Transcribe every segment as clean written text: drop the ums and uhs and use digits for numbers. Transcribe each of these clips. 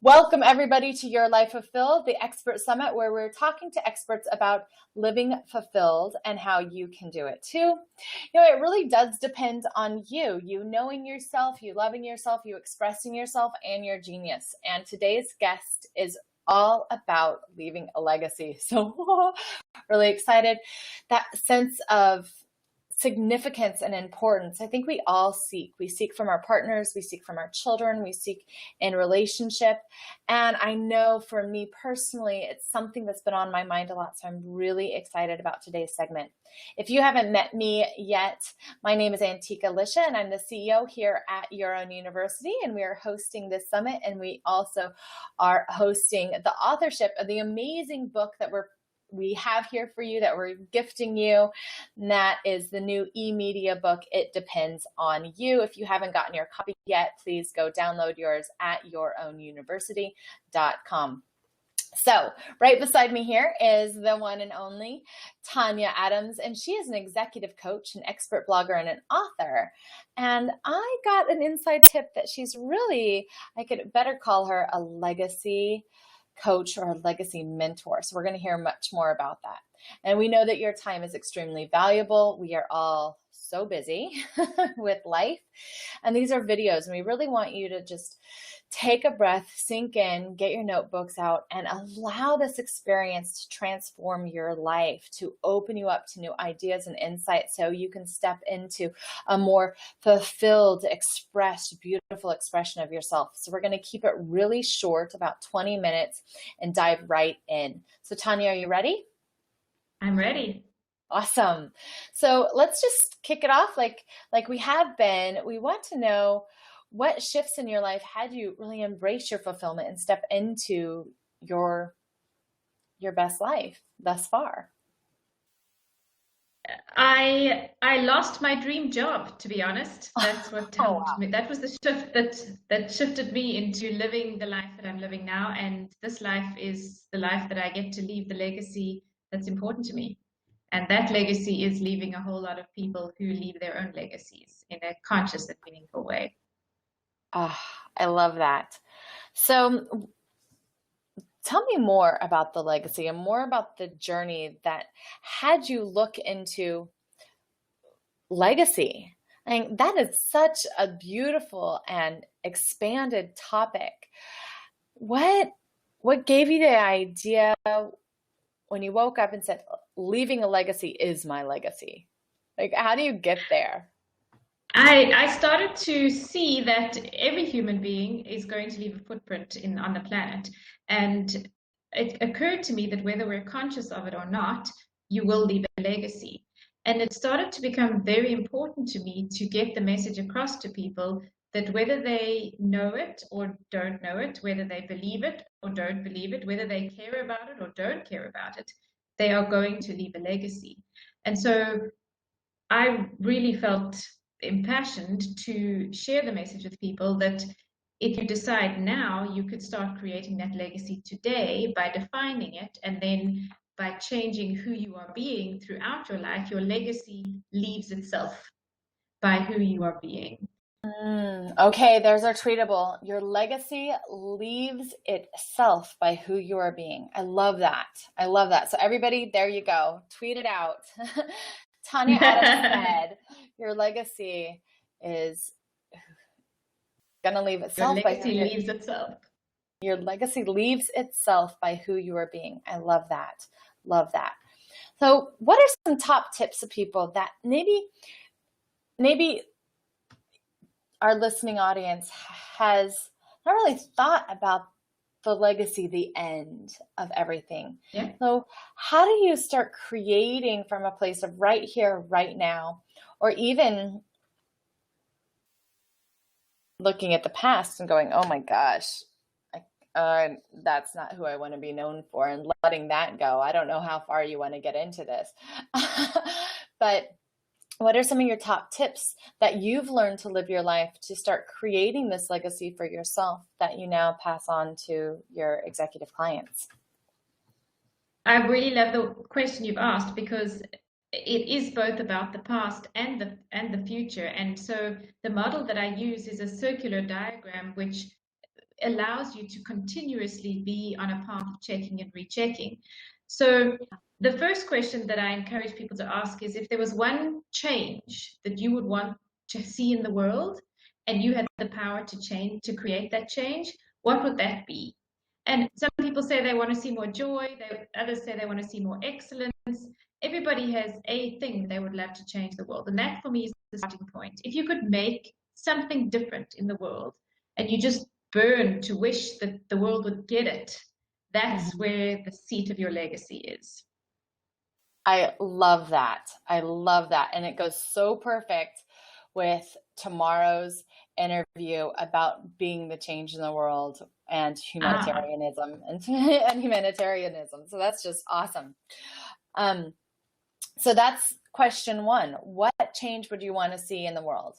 Welcome, everybody, to Your Life Fulfilled, the Expert Summit, where we're talking to experts about living fulfilled and how you can do it too. It really does depend on you knowing yourself, you loving yourself, you expressing yourself, and your genius. And today's guest is all about leaving a legacy. So really excited. That sense of significance and importance, I think we all seek. We seek from our partners, we seek from our children, we seek in relationship. And I know for me personally, it's something that's been on my mind a lot. So I'm really excited about today's segment. If you haven't met me yet, my name is Antiqua Lisha, and I'm the CEO here at Your Own University. And we are hosting this summit. And we also are hosting the authorship of the amazing book that we have here for you, that we're gifting you. And that is the new e-media book, It Depends on You. If you haven't gotten your copy yet, please go download yours at yourownuniversity.com. So right beside me here is the one and only Tania Adams, and she is an executive coach, an expert blogger, and an author. And I got an inside tip that she's really, I could better call her a legacy coach or a legacy mentor. So we're going to hear much more about that. And we know that your time is extremely valuable. We are all so busy with life. And these are videos, and we really want you to just take a breath, sink in, get your notebooks out, and allow this experience to transform your life, to open you up to new ideas and insights so you can step into a more fulfilled, expressed, beautiful expression of yourself. So we're going to keep it really short, about 20 minutes, and dive right in. So Tania, are you ready? I'm ready. Awesome. So let's just kick it off like we have been. We want to know what shifts in your life had you really embrace your fulfillment and step into your best life thus far? I lost my dream job, to be honest. That's what helped me. That was the shift that shifted me into living the life that I'm living now. And this life is the life that I get to leave the legacy that's important to me. And that legacy is leaving a whole lot of people who leave their own legacies in a conscious and meaningful way. Oh, I love that. So tell me more about the legacy and more about the journey that had you look into legacy. I mean, that is such a beautiful and expanded topic. What gave you the idea when you woke up and said, leaving a legacy is my legacy? Like, how do you get there? I started to see that every human being is going to leave a footprint on the planet. And it occurred to me that whether we're conscious of it or not, you will leave a legacy. And it started to become very important to me to get the message across to people that whether they know it or don't know it, whether they believe it or don't believe it, whether they care about it or don't care about it, they are going to leave a legacy. And so I really felt impassioned to share the message with people that if you decide now, you could start creating that legacy today by defining it, and then by changing who you are being throughout your life, your legacy leaves itself by who you are being. Okay, there's our tweetable. Your legacy leaves itself by who you are being. I love that. I love that. So everybody, there you go. Tweet it out. Tania Adams said, your legacy is going to leave itself. Your legacy leaves itself. Your legacy leaves itself by who you are being. I love that. Love that. So what are some top tips of people that maybe our listening audience has not really thought about the legacy, the end of everything? Yeah. So how do you start creating from a place of right here, right now, or even looking at the past and going, oh my gosh, that's not who I want to be known for, and letting that go. I don't know how far you want to get into this, but what are some of your top tips that you've learned to live your life to start creating this legacy for yourself that you now pass on to your executive clients? I really love the question you've asked, because it is both about the past and the future. And so the model that I use is a circular diagram, which allows you to continuously be on a path of checking and rechecking. So the first question that I encourage people to ask is, if there was one change that you would want to see in the world and you had the power to change, to create that change, what would that be? And some people say they want to see more joy, others say they want to see more excellence. Everybody has a thing they would love to change the world. And that for me is the starting point. If you could make something different in the world and you just burn to wish that the world would get it, that's where the seat of your legacy is. I love that. I love that. And it goes so perfect with tomorrow's interview about being the change in the world and humanitarianism and humanitarianism. So that's just awesome. So that's question one. What change would you want to see in the world?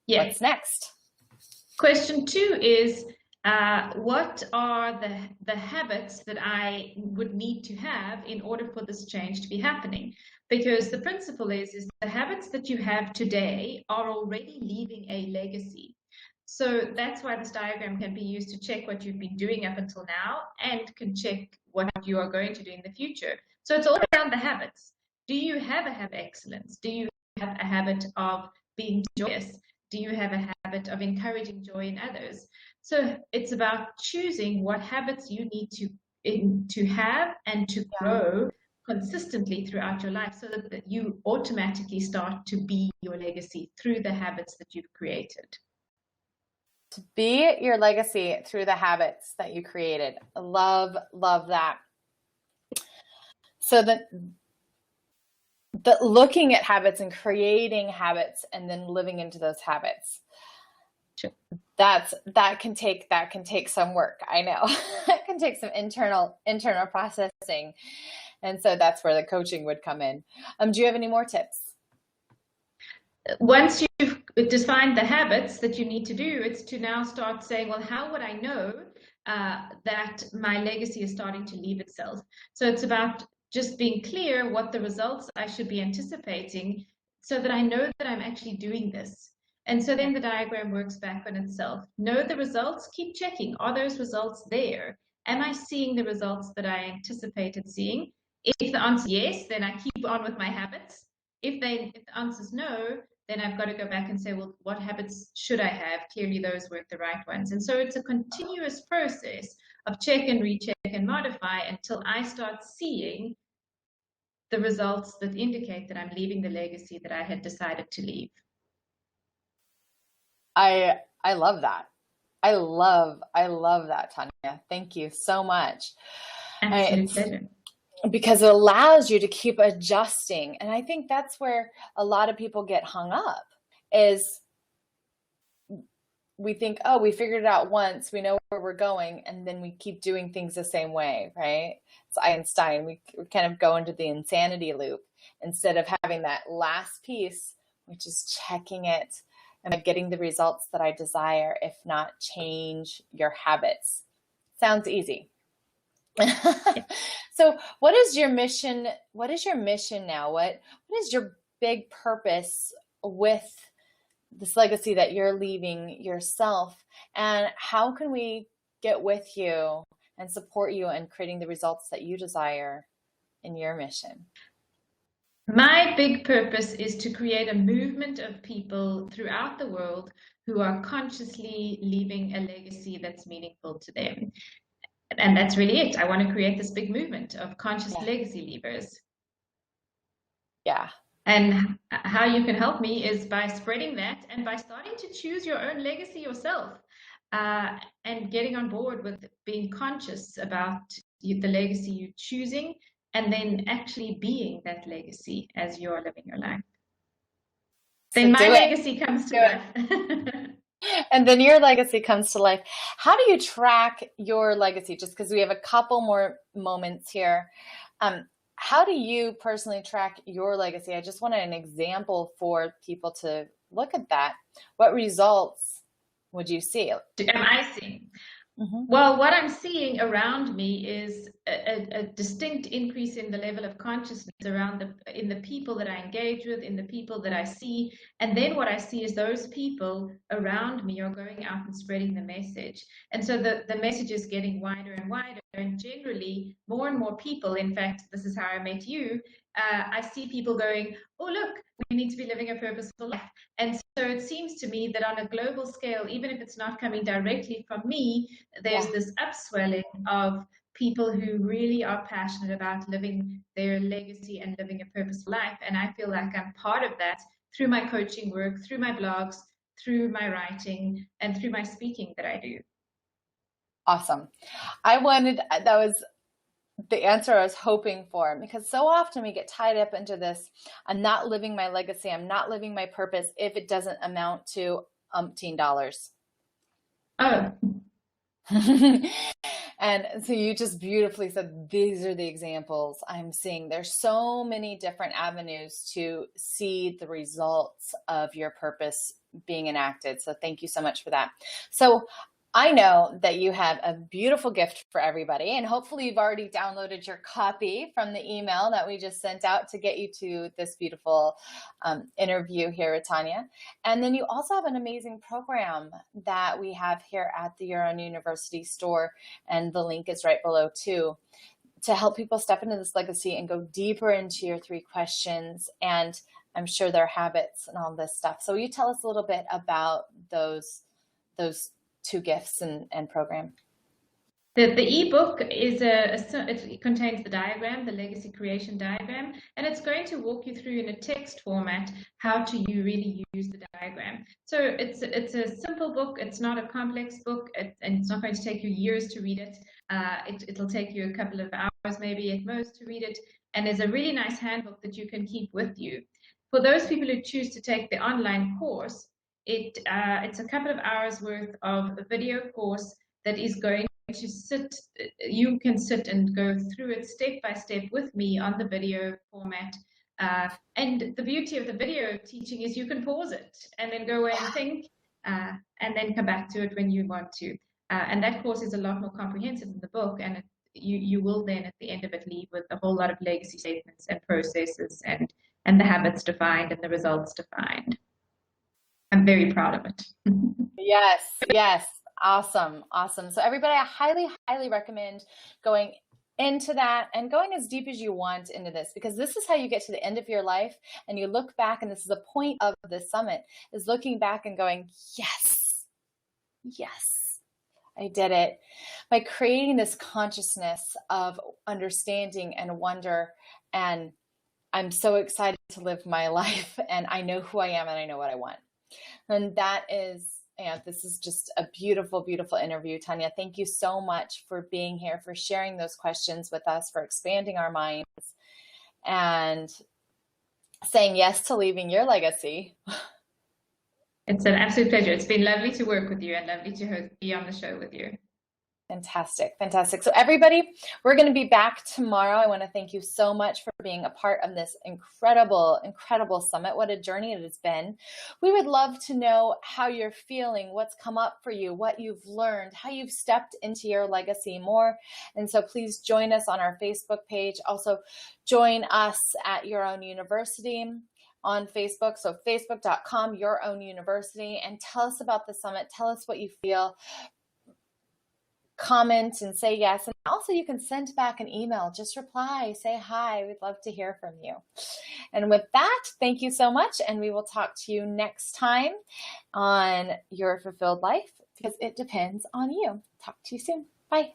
Yes. What's next? Question two is, what are the habits that I would need to have in order for this change to be happening? Because the principle is the habits that you have today are already leaving a legacy. So that's why this diagram can be used to check what you've been doing up until now and can check what you are going to do in the future. So it's all around the habits. Do you have a habit of excellence? Do you have a habit of being joyous? Do you have a habit of encouraging joy in others? So it's about choosing what habits you need to have and to grow consistently throughout your life, so that you automatically start to be your legacy through the habits that you've created. To be your legacy through the habits that you created. Love that. So that looking at habits and creating habits and then living into those habits. Sure. That can take some work. I know. It can take some internal processing. And so that's where the coaching would come in. Do you have any more tips? Once you've defined the habits that you need to do, it's to now start saying, well, how would I know that my legacy is starting to leave itself? So it's about just being clear what the results I should be anticipating, so that I know that I'm actually doing this. And so then the diagram works back on itself. Know the results, keep checking. Are those results there? Am I seeing the results that I anticipated seeing? If the answer is yes, then I keep on with my habits. If the answer is no, then I've got to go back and say, well, what habits should I have? Clearly those weren't the right ones. And so it's a continuous process of check and recheck and modify until I start seeing the results that indicate that I'm leaving the legacy that I had decided to leave. I love that. I love that, Tania. Thank you so much. Absolute pleasure. Because it allows you to keep adjusting. And I think that's where a lot of people get hung up, is we think, oh, we figured it out once, we know where we're going, and then we keep doing things the same way, right? It's Einstein. We kind of go into the insanity loop instead of having that last piece, which is checking it. Am I getting the results that I desire? If not, change your habits. Sounds easy. So what is your mission? What is your mission now? What is your big purpose with this legacy that you're leaving yourself? And how can we get with you and support you in creating the results that you desire in your mission? My big purpose is to create a movement of people throughout the world who are consciously leaving a legacy that's meaningful to them. And that's really it. I want to create this big movement of conscious legacy leavers. Yeah. And how you can help me is by spreading that and by starting to choose your own legacy yourself, and getting on board with being conscious about the legacy you're choosing, and then actually being that legacy as you're living your life. Then my legacy comes to life. And then your legacy comes to life. How do you track your legacy? Just because we have a couple more moments here. How do you personally track your legacy? I just wanted an example for people to look at that. What results would you see? Am I seeing? Hmm. Well, what I'm seeing around me is a distinct increase in the level of consciousness around in the people that I engage with, in the people that I see. And then what I see is those people around me are going out and spreading the message. And so the message is getting wider and wider. And generally, more and more people, in fact, this is how I met you. I see people going, oh, look, we need to be living a purposeful life. And so it seems to me that on a global scale, even if it's not coming directly from me, there's Yeah. this upswelling of people who really are passionate about living their legacy and living a purposeful life. And I feel like I'm part of that through my coaching work, through my blogs, through my writing, and through my speaking that I do. Awesome. That was the answer I was hoping for, because so often we get tied up into this. I'm not living my legacy. I'm not living my purpose if it doesn't amount to umpteen dollars. Oh, And so you just beautifully said, these are the examples I'm seeing. There's so many different avenues to see the results of your purpose being enacted. So thank you so much for that. So I know that you have a beautiful gift for everybody, and hopefully you've already downloaded your copy from the email that we just sent out to get you to this beautiful interview here with Tania. And then you also have an amazing program that we have here at the Your Own University store, and the link is right below too, to help people step into this legacy and go deeper into your 3 questions, and I'm sure their habits and all this stuff. So will you tell us a little bit about those 2 gifts and program? The ebook is it contains the diagram, the legacy creation diagram, and it's going to walk you through in a text format how to you really use the diagram. So it's a simple book. It's not a complex book, and it's not going to take you years to read it. It'll take you a couple of hours, maybe at most, to read it. And there's a really nice handbook that you can keep with you. For those people who choose to take the online course, it's a couple of hours worth of a video course that is going to you can sit and go through it step by step with me on the video format. And the beauty of the video teaching is you can pause it and then go away and think, and then come back to it when you want to. And that course is a lot more comprehensive than the book, and you will then at the end of it leave with a whole lot of legacy statements and processes and the habits defined and the results defined. I'm very proud of it. Yes, yes. Awesome. Awesome. So everybody, I highly, highly recommend going into that and going as deep as you want into this, because this is how you get to the end of your life and you look back, and this is the point of this summit, is looking back and going, yes, yes, I did it. By creating this consciousness of understanding and wonder, and I'm so excited to live my life, and I know who I am and I know what I want. And that is, this is just a beautiful, beautiful interview. Tania, thank you so much for being here, for sharing those questions with us, for expanding our minds, and saying yes to leaving your legacy. It's an absolute pleasure. It's been lovely to work with you and lovely to be on the show with you. Fantastic. Fantastic. So everybody, we're going to be back tomorrow. I want to thank you so much for being a part of this incredible, incredible summit. What a journey it has been. We would love to know how you're feeling, what's come up for you, what you've learned, how you've stepped into your legacy more. And so please join us on our Facebook page. Also join us at Your Own University on Facebook. So facebook.com, Your Own University, and tell us about the summit. Tell us what you feel. Comment and say yes. And also you can send back an email. Just reply, say hi. We'd love to hear from you. And with that, thank you so much. And we will talk to you next time on Your Fulfilled Life, because it depends on you. Talk to you soon. Bye.